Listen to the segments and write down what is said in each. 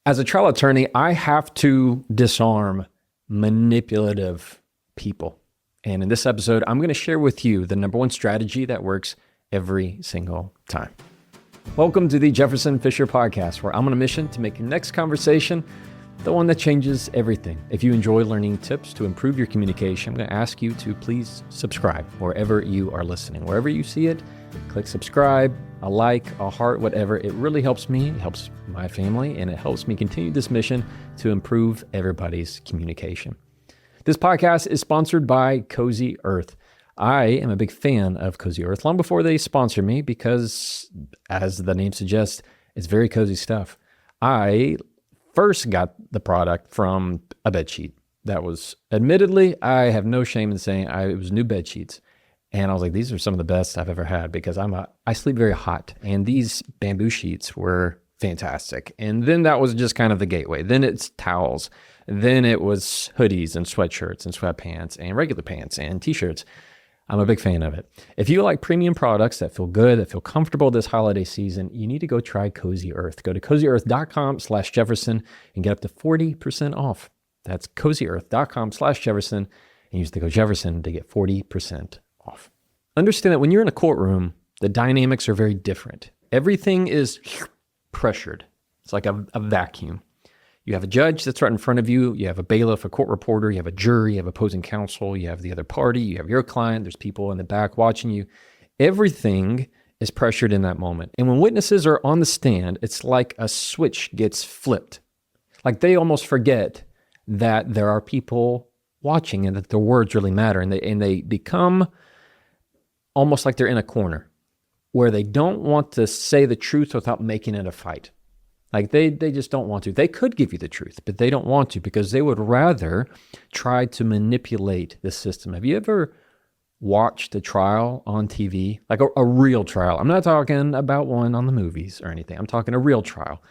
As a trial attorney, I have to disarm manipulative people. And in this episode, I'm going to share with you the number one strategy that works every single time. Welcome to the Jefferson Fisher podcast, where I'm on a mission to make your next conversation the one that changes everything. If you enjoy learning tips to improve your communication, I'm going to ask you to please subscribe wherever you are listening. Wherever you see it, click subscribe, a like, a heart, whatever. It really helps me, it helps my family, and it helps me continue this mission to improve everybody's communication. This podcast is sponsored by Cozy Earth. I am a big fan of Cozy Earth long before they sponsor me because, as the name suggests, it's very cozy stuff. I first got the product from a bed sheet that was, admittedly, I have no shame in saying it was new bed sheets. And I was like, these are some of the best I've ever had because I sleep very hot. And these bamboo sheets were fantastic. And then that was just kind of the gateway. Then it's towels. Then it was hoodies and sweatshirts and sweatpants and regular pants and t-shirts. I'm a big fan of it. If you like premium products that feel good, that feel comfortable this holiday season, you need to go try Cozy Earth. Go to cozyearth.com/Jefferson and get up to 40% off. That's cozyearth.com/Jefferson and use the code Jefferson to get 40% off. Understand that when you're in a courtroom, the dynamics are very different. Everything is pressured. It's like a vacuum. You have a judge that's right in front of you. You have a bailiff, a court reporter. You have a jury. You have opposing counsel. You have the other party. You have your client. There's people in the back watching you. Everything is pressured in that moment. And when witnesses are on the stand, it's like a switch gets flipped. Like they almost forget that there are people watching and that their words really matter. And they become almost like they're in a corner where they don't want to say the truth without making it a fight. Like they just don't want to. They could give you the truth, but they don't want to because they would rather try to manipulate the system. Have you ever watched a trial on TV? Like a real trial. I'm not talking about one on the movies or anything. I'm talking a real trial.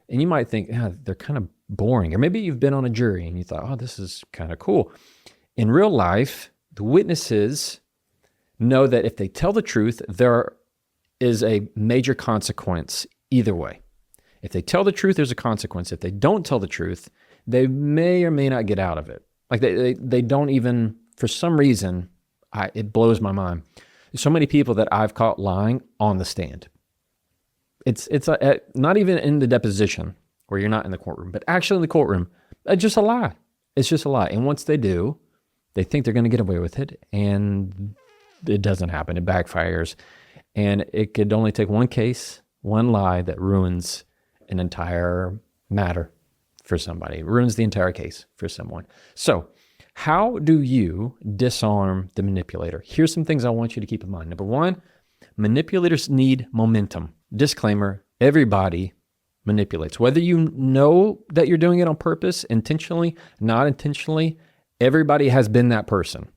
And you might think, they're kind of boring. Or maybe you've been on a jury and you thought, oh, this is kind of cool. In real life, the witnesses know that if they tell the truth, there is a major consequence either way. If they tell the truth, there's a consequence. If they don't tell the truth, they may or may not get out of it. Like they don't even, for some reason, it blows my mind. There's so many people that I've caught lying on the stand. It's not even in the deposition where you're not in the courtroom, but actually in the courtroom, it's just a lie. It's just a lie. And once they do, they think they're going to get away with it, and it doesn't happen. It backfires. And it could only take one case, one lie that ruins an entire matter for somebody. It ruins the entire case for someone. So how do you disarm the manipulator? Here's some things I want you to keep in mind. Number one, manipulators need momentum. Disclaimer, everybody manipulates. Whether you know that you're doing it on purpose, intentionally, not intentionally, everybody has been that person.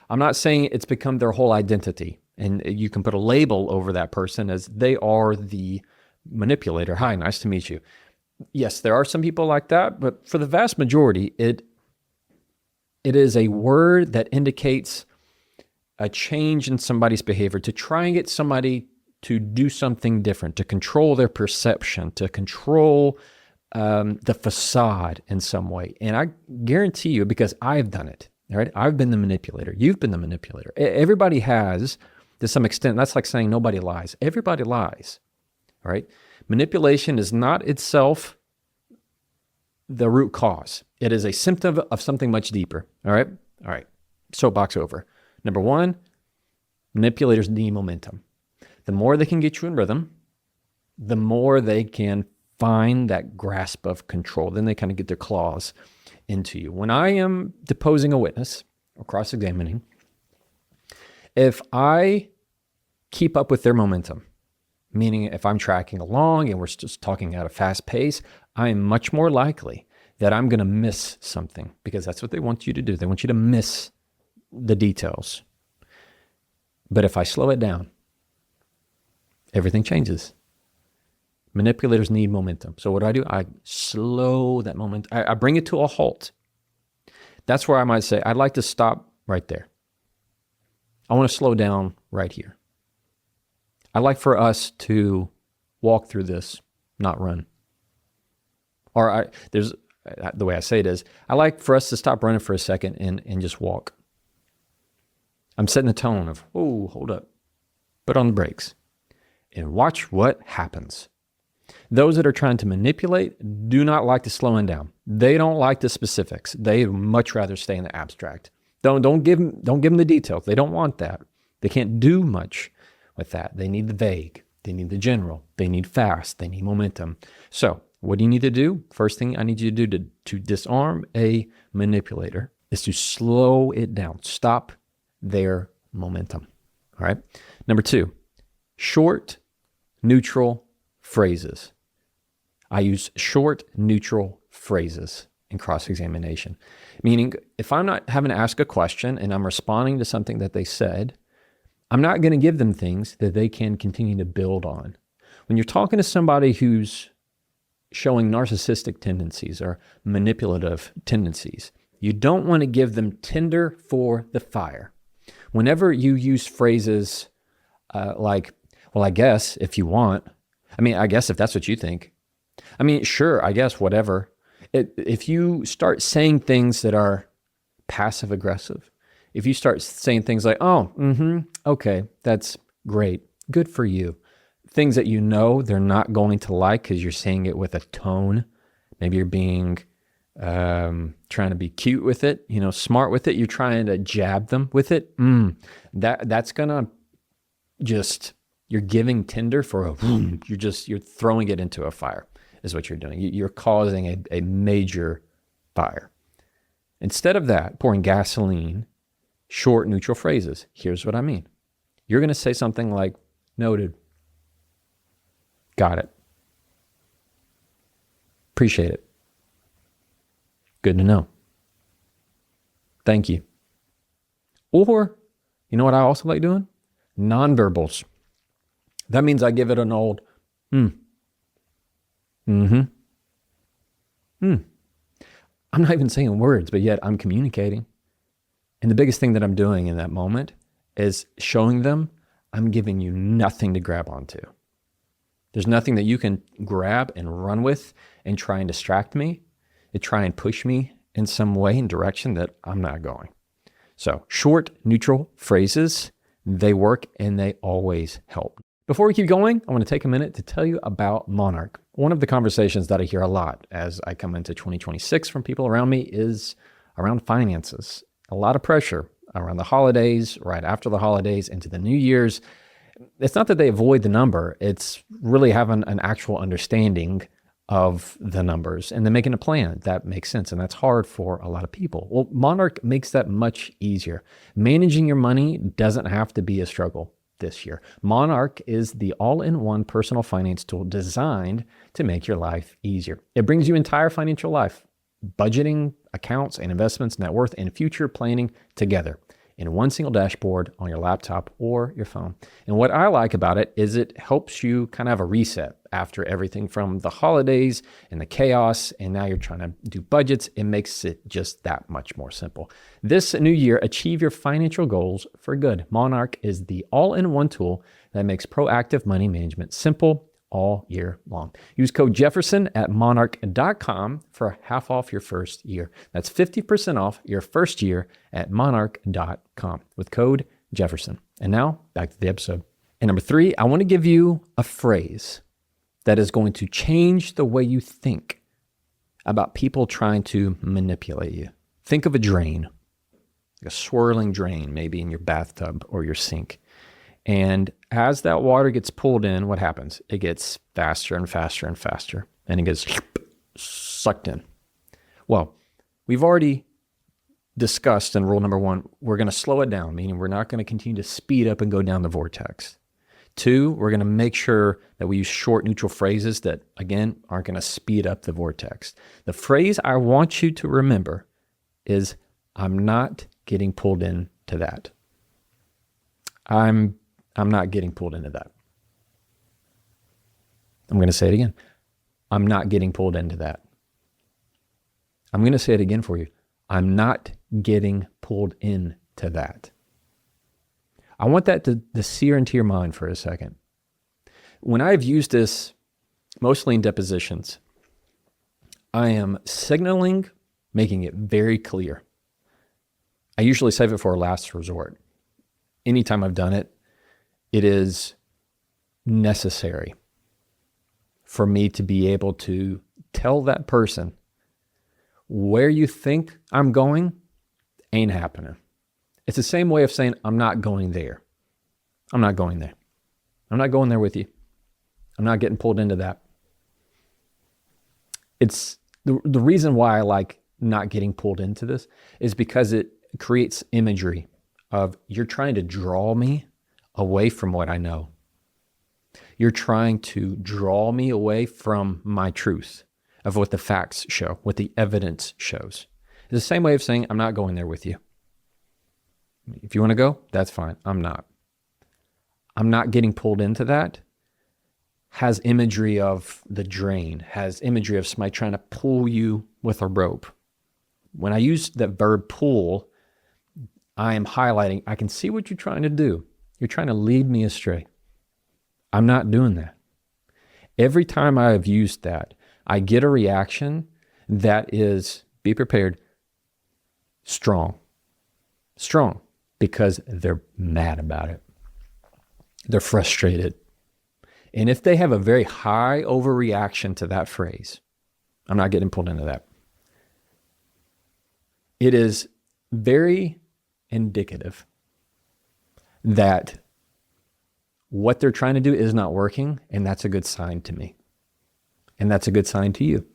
I'm not saying it's become their whole identity and you can put a label over that person as they are the manipulator. Hi, nice to meet you. Yes, there are some people like that, but for the vast majority, it is a word that indicates a change in somebody's behavior to try and get somebody to do something different, to control their perception, to control the facade in some way. And I guarantee you, because I've done it, all right? I've been the manipulator. You've been the manipulator. Everybody has, to some extent. That's like saying nobody lies. Everybody lies. All right. Manipulation is not itself the root cause. It is a symptom of something much deeper. All right. All right. Soapbox over. Number one, manipulators need momentum. The more they can get you in rhythm, the more they can find that grasp of control. Then they kind of get their claws into you. When I am deposing a witness or cross-examining, if I keep up with their momentum, meaning if I'm tracking along and we're just talking at a fast pace, I am much more likely that I'm going to miss something because that's what they want you to do. They want you to miss the details. But if I slow it down, everything changes. Manipulators need momentum. So what do? I slow that moment. I bring it to a halt. That's where I might say, I'd like to stop right there. I want to slow down right here. I'd like for us to walk through this, not run. There's the way I say it is, I like for us to stop running for a second and just walk. I'm setting the tone of, oh, hold up, put on the brakes and watch what happens. Those that are trying to manipulate do not like the slowing down. They don't like the specifics. They much rather stay in the abstract. Don't give them the details. They don't want that. They can't do much with that. They need the vague. They need the general. They need fast. They need momentum. So what do you need to do? First thing I need you to do to disarm a manipulator is to slow it down. Stop their momentum. All right. Number 2, short, neutral phrases. I use short, neutral phrases in cross-examination, meaning if I'm not having to ask a question and I'm responding to something that they said, I'm not going to give them things that they can continue to build on. When you're talking to somebody who's showing narcissistic tendencies or manipulative tendencies, you don't want to give them tinder for the fire. Whenever you use phrases like, well, I guess if you want, I guess if that's what you think. Sure, I guess, whatever. If you start saying things that are passive aggressive, if you start saying things like, oh, okay, that's great, good for you, things that you know they're not going to like because you're saying it with a tone, maybe you're being, trying to be cute with it, smart with it, you're trying to jab them with it, that's gonna just, you're giving tinder for you're throwing it into a fire is what you're doing. You're causing a major fire. Instead of that, pouring gasoline, short, neutral phrases. Here's what I mean. You're going to say something like, noted, got it, appreciate it, good to know, thank you. Or, you know what I also like doing? Nonverbals. That means I give it an old, I'm not even saying words, but yet I'm communicating. And the biggest thing that I'm doing in that moment is showing them I'm giving you nothing to grab onto. There's nothing that you can grab and run with and try and distract me and try and push me in some way and direction that I'm not going. So short, neutral phrases, they work and they always help. Before we keep going, I want to take a minute to tell you about Monarch. One of the conversations that I hear a lot as I come into 2026 from people around me is around finances. A lot of pressure around the holidays, right after the holidays, into the New Year's. It's not that they avoid the number, it's really having an actual understanding of the numbers and then making a plan that makes sense. And that's hard for a lot of people. Well, Monarch makes that much easier. Managing your money doesn't have to be a struggle this year. Monarch is the all-in-one personal finance tool designed to make your life easier. It brings you entire financial life, budgeting, accounts and investments, net worth, and future planning together in one single dashboard on your laptop or your phone. And what I like about it is it helps you kind of have a reset after everything from the holidays and the chaos, and now you're trying to do budgets. It makes it just that much more simple. This new year, achieve your financial goals for good. Monarch is the all-in-one tool that makes proactive money management simple all year long. Use code Jefferson at monarch.com for half off your first year. That's 50% off your first year at monarch.com with code Jefferson. And now back to the episode. And number 3, I want to give you a phrase that is going to change the way you think about people trying to manipulate you. Think of a drain, like a swirling drain, maybe in your bathtub or your sink. And as that water gets pulled in, what happens? It gets faster and faster and faster, and it gets sucked in. Well, we've already discussed in rule number 1, we're going to slow it down, meaning we're not going to continue to speed up and go down the vortex. 2, we're going to make sure that we use short, neutral phrases that, again, aren't going to speed up the vortex. The phrase I want you to remember is, I'm not getting pulled into that. I'm not getting pulled into that. I'm going to say it again. I'm not getting pulled into that. I'm going to say it again for you. I'm not getting pulled into that. I want that to sear into your mind for a second. When I've used this, mostly in depositions, I am signaling, making it very clear. I usually save it for a last resort. Anytime I've done it, it is necessary for me to be able to tell that person, where you think I'm going ain't happening. It's the same way of saying, I'm not going there. I'm not going there. I'm not going there with you. I'm not getting pulled into that. It's the reason why I like not getting pulled into this is because it creates imagery of you're trying to draw me away from what I know. You're trying to draw me away from my truth of what the facts show, what the evidence shows. It's the same way of saying, I'm not going there with you. If you want to go, that's fine. I'm not. I'm not getting pulled into that. Has imagery of the drain, has imagery of somebody trying to pull you with a rope. When I use that verb pull, I am highlighting, I can see what you're trying to do. You're trying to lead me astray. I'm not doing that. Every time I have used that, I get a reaction that is, be prepared, strong. Strong, because they're mad about it. They're frustrated. And if they have a very high overreaction to that phrase, I'm not getting pulled into that. It is very indicative that what they're trying to do is not working, and that's a good sign to me. And that's a good sign to you.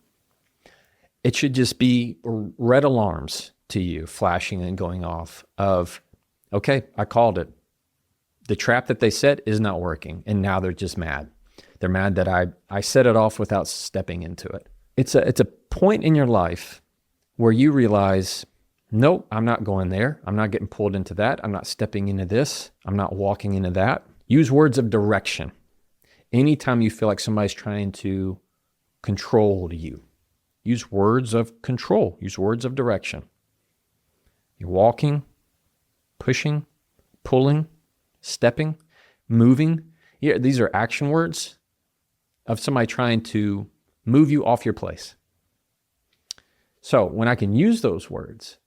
It should just be red alarms to you, flashing and going off of, okay, I called it. The trap that they set is not working, and now they're just mad. They're mad that I set it off without stepping into it. It's a point in your life where you realize, nope, I'm not going there. I'm not getting pulled into that. I'm not stepping into this. I'm not walking into that. Use words of direction. Anytime you feel like somebody's trying to control you, use words of control. Use words of direction. You're walking, pushing, pulling, stepping, moving. Yeah, these are action words of somebody trying to move you off your place. So when I can use those words,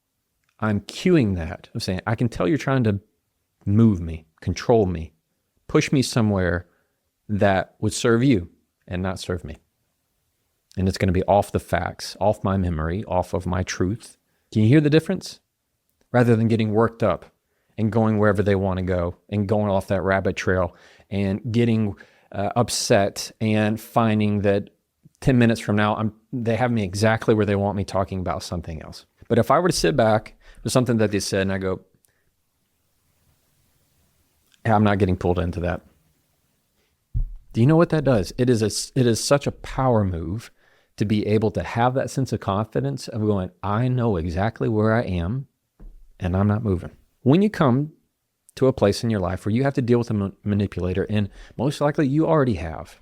I'm cueing that. I'm saying, I can tell you're trying to move me, control me, push me somewhere that would serve you and not serve me. And it's going to be off the facts, off my memory, off of my truth. Can you hear the difference? Rather than getting worked up and going wherever they want to go and going off that rabbit trail and getting upset and finding that 10 minutes from now, they have me exactly where they want me talking about something else. But if I were to sit back with something that they said and I go, hey, I'm not getting pulled into that. Do you know what that does? It is such a power move to be able to have that sense of confidence of going, I know exactly where I am and I'm not moving. When you come to a place in your life where you have to deal with a manipulator, and most likely you already have.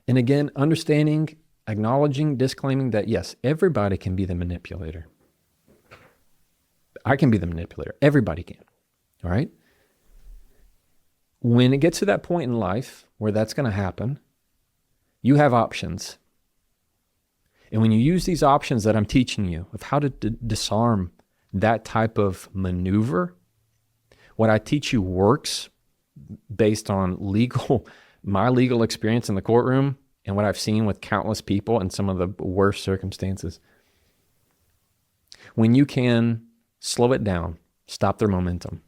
And again, understanding, acknowledging, disclaiming that yes, everybody can be the manipulator. I can be the manipulator. Everybody can. All right? When it gets to that point in life where that's going to happen, you have options. And when you use these options that I'm teaching you of how to disarm that type of maneuver, what I teach you works based on my legal experience in the courtroom and what I've seen with countless people in some of the worst circumstances. When you can slow it down, stop their momentum,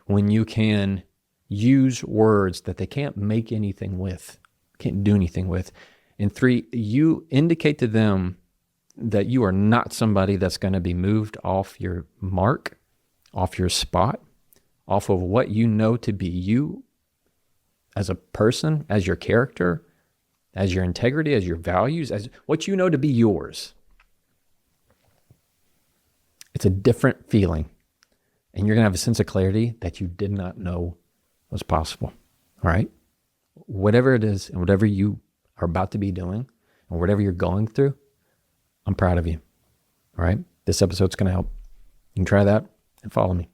when you can use words that they can't make anything with, can't do anything with, and 3, you indicate to them that you are not somebody that's going to be moved off your mark, off your spot, off of what you know to be you as a person, as your character, as your integrity, as your values, as what you know to be yours. It's a different feeling. And you're going to have a sense of clarity that you did not know was possible. All right? Whatever it is and whatever you are about to be doing and whatever you're going through, I'm proud of you. All right? This episode's going to help. You can try that and follow me.